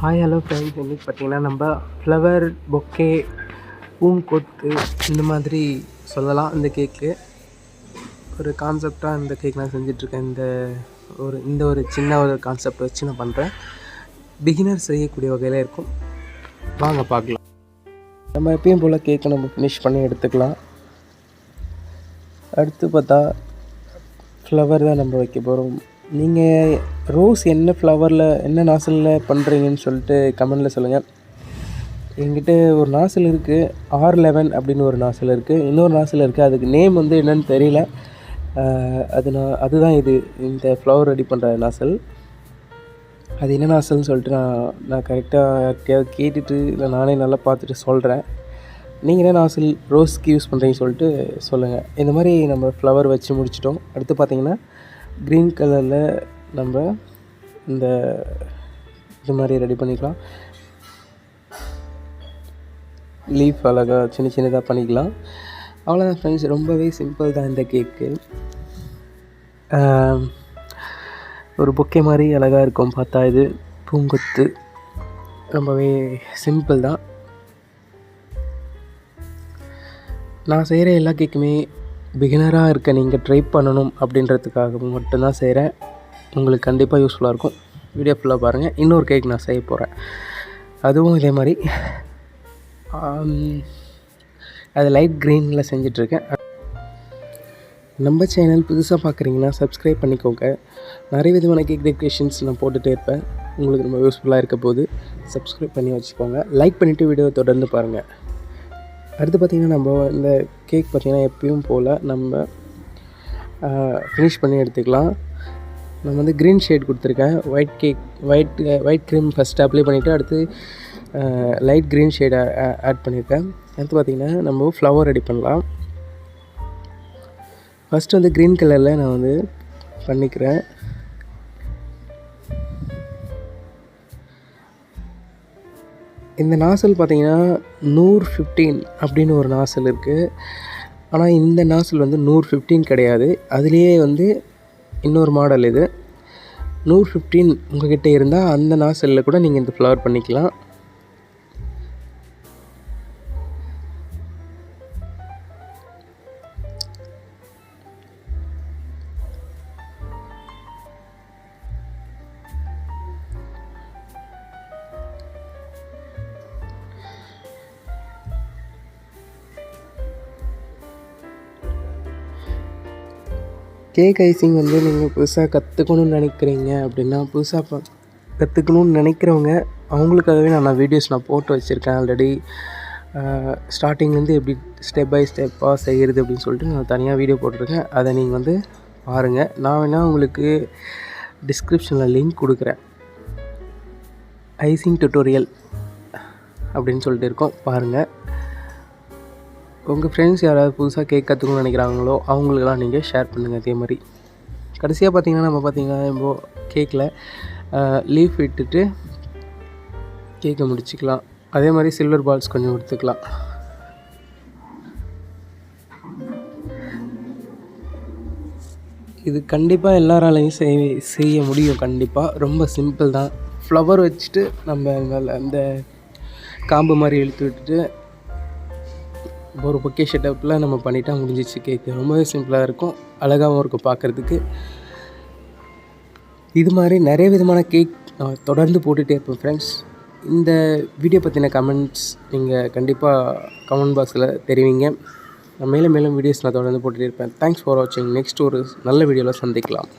Hi hello friends, இன்றைக்கி பார்த்திங்கன்னா நம்ம ஃப்ளவர் பொக்கே பூங்கொத்து இந்த மாதிரி சொல்லலாம். இந்த கேக்கு ஒரு கான்செப்டாக இந்த கேக் நான் செஞ்சிட்ருக்கேன். இந்த ஒரு சின்ன ஒரு கான்செப்ட் வச்சு நான் பண்ணுறேன். பிகினர் செய்யக்கூடிய வகையில் இருக்கும். வாங்க பார்க்கலாம். நம்ம எப்பயும் போல் கேக்கை நம்ம ஃபினிஷ் பண்ணி எடுத்துக்கலாம். அடுத்து பார்த்தா ஃப்ளவர் தான் நம்ம வைக்க போகிறோம். நீங்கள் ரோஸ் என்ன ஃப்ளவரில் என்ன நாசிலில் பண்ணுறீங்கன்னு சொல்லிட்டு கமெண்டில் சொல்லுங்கள். என்கிட்ட ஒரு நாசில் இருக்குது, R11 அப்படின்னு ஒரு நாசில் இருக்குது. இன்னொரு நாசில் இருக்குது, அதுக்கு நேம் வந்து என்னென்னு தெரியல. அதுதான் இந்த ஃப்ளவர் ரெடி பண்ணுற நாசில். அது என்ன நாசில்னு சொல்லிட்டு நான் கரெக்டாக யார்கிட்டயாவது கேட்டுட்டு இல்லை நானே நல்லா பார்த்துட்டு சொல்கிறேன். நீங்கள் என்ன நாசில் ரோஸ்க்கு யூஸ் பண்ணுறீங்கன்னு சொல்லிட்டு சொல்லுங்கள். இந்த மாதிரி நம்ம ஃப்ளவர் வச்சு முடிச்சிட்டோம். அடுத்து பார்த்திங்கன்னா க்ரீன் கலரில் நம்ம இது மாதிரி ரெடி பண்ணிக்கலாம். லீஃப் அழகாக சின்ன சின்னதாக பண்ணிக்கலாம். அவ்வளோதான் ஃப்ரெண்ட்ஸ், ரொம்பவே சிம்பிள் தான் இந்த கேக்கு. ஒரு பொக்கே மாதிரி அழகாக இருக்கும் பார்த்தா. இது பூங்கொத்து ரொம்பவே சிம்பிள் தான். நான் செய்கிற எல்லா கேக்குமே பிகினராக இருக்க நீங்கள் ட்ரை பண்ணணும் அப்படின்றதுக்காக மட்டும்தான் செய்கிறேன். உங்களுக்கு கண்டிப்பாக யூஸ்ஃபுல்லாக இருக்கும். வீடியோ ஃபுல்லாக பாருங்கள். இன்னொரு கேக் நான் செய்ய போகிறேன், அதுவும் இதே மாதிரி. அது லைட் க்ரீனில் செஞ்சிட்ருக்கேன். நம்ம சேனல் புதுசாக பார்க்குறீங்கன்னா சப்ஸ்கிரைப் பண்ணிக்கோங்க. நிறைய விதமான கேக் டெக்கரேஷன்ஸ் நான் போட்டுகிட்டே இருப்பேன். உங்களுக்கு ரொம்ப யூஸ்ஃபுல்லாக இருக்க போது சப்ஸ்கிரைப் பண்ணி வச்சுக்கோங்க. லைக் பண்ணிவிட்டு வீடியோ தொடர்ந்து பாருங்கள். அடுத்து பார்த்திங்கன்னா நம்ம இந்த கேக் பார்த்திங்கன்னா எப்பயும் போல் நம்ம ஃபினிஷ் பண்ணி எடுத்துக்கலாம். நம்ம வந்து க்ரீன் ஷேட் கொடுத்துருக்கேன். ஒயிட் க்ரீம் ஃபஸ்ட்டு அப்ளை பண்ணிவிட்டு அடுத்து லைட் க்ரீன் ஷேடை ஆட் பண்ணியிருக்கேன். அடுத்து பார்த்திங்கன்னா நம்ம ஃப்ளவர் ரெடி பண்ணலாம். ஃபஸ்ட்டு வந்து க்ரீன் கலரில் நான் வந்து பண்ணிக்கிறேன். இந்த நாசில் பார்த்திங்கன்னா 115 அப்படின்னு ஒரு நாசில் இருக்குது. ஆனால் இந்த நாசில் வந்து 115 கிடையாது. அதுலேயே வந்து இன்னொரு மாடல் இது 115. உங்கள்கிட்ட இருந்தால் அந்த நாசிலில் கூட நீங்கள் இந்த ஃப்ளவர் பண்ணிக்கலாம். கேக் ஐசிங் வந்து நீங்கள் புதுசாக கற்றுக்கணுன்னு நினைக்கிறீங்க அப்படின்னா, புதுசாக கற்றுக்கணுன்னு நினைக்கிறவங்க அவங்களுக்காகவே நான் வீடியோஸ் போட்டு வச்சுருக்கேன் ஆல்ரெடி. ஸ்டார்டிங்லேருந்து எப்படி ஸ்டெப் பை ஸ்டெப்பாக செய்கிறது அப்படின்னு சொல்லிட்டு நான் தனியாக வீடியோ போட்டிருக்கேன். அதை நீங்கள் வந்து பாருங்கள். நான் வேணால் உங்களுக்கு டிஸ்கிரிப்ஷனில் லிங்க் கொடுக்குறேன். ஐசிங் டுட்டோரியல் அப்படின்னு சொல்லிட்டு இருக்கோம், பாருங்கள். உங்கள் ஃப்ரெண்ட்ஸ் யாராவது புதுசாக கேக் கற்றுக்கணும்னு நினைக்கிறாங்களோ அவங்களுக்கெல்லாம் நீங்கள் ஷேர் பண்ணுங்கள். அதே மாதிரி கடைசியாக பார்த்திங்கன்னா இப்போ கேக்கில் லீஃப் விட்டுட்டு கேக்கை முடிச்சிக்கலாம். அதே மாதிரி சில்வர் பால்ஸ் கொஞ்சம் எடுத்துக்கலாம். இது கண்டிப்பாக எல்லாராலையும் செய்ய முடியும். கண்டிப்பாக ரொம்ப சிம்பிள் தான். ஃப்ளவர் வச்சுட்டு நம்ம அந்த காம்பு மாதிரி இழுத்து விட்டுட்டு ஒரு பொக்கே ஷெட்டப்பில் நம்ம பண்ணிட்டா முடிஞ்சிச்சு. கேக்கு ரொம்பவே சிம்பிளாக இருக்கும், அழகாகவும் இருக்கும் பார்க்குறதுக்கு. இது மாதிரி நிறைய விதமான கேக் நான் தொடர்ந்து போட்டுகிட்டே இருப்பேன் ஃப்ரெண்ட்ஸ். இந்த வீடியோ பற்றின கமெண்ட்ஸ் நீங்கள் கண்டிப்பாக கமெண்ட் பாக்ஸில் தெரிவிங்க. நான் மேலும் வீடியோஸ் நான் தொடர்ந்து போட்டுகிட்டே இருப்பேன். தேங்க்ஸ் ஃபார் வாட்சிங். நெக்ஸ்ட் ஒரு நல்ல வீடியோவில் சந்திக்கலாம்.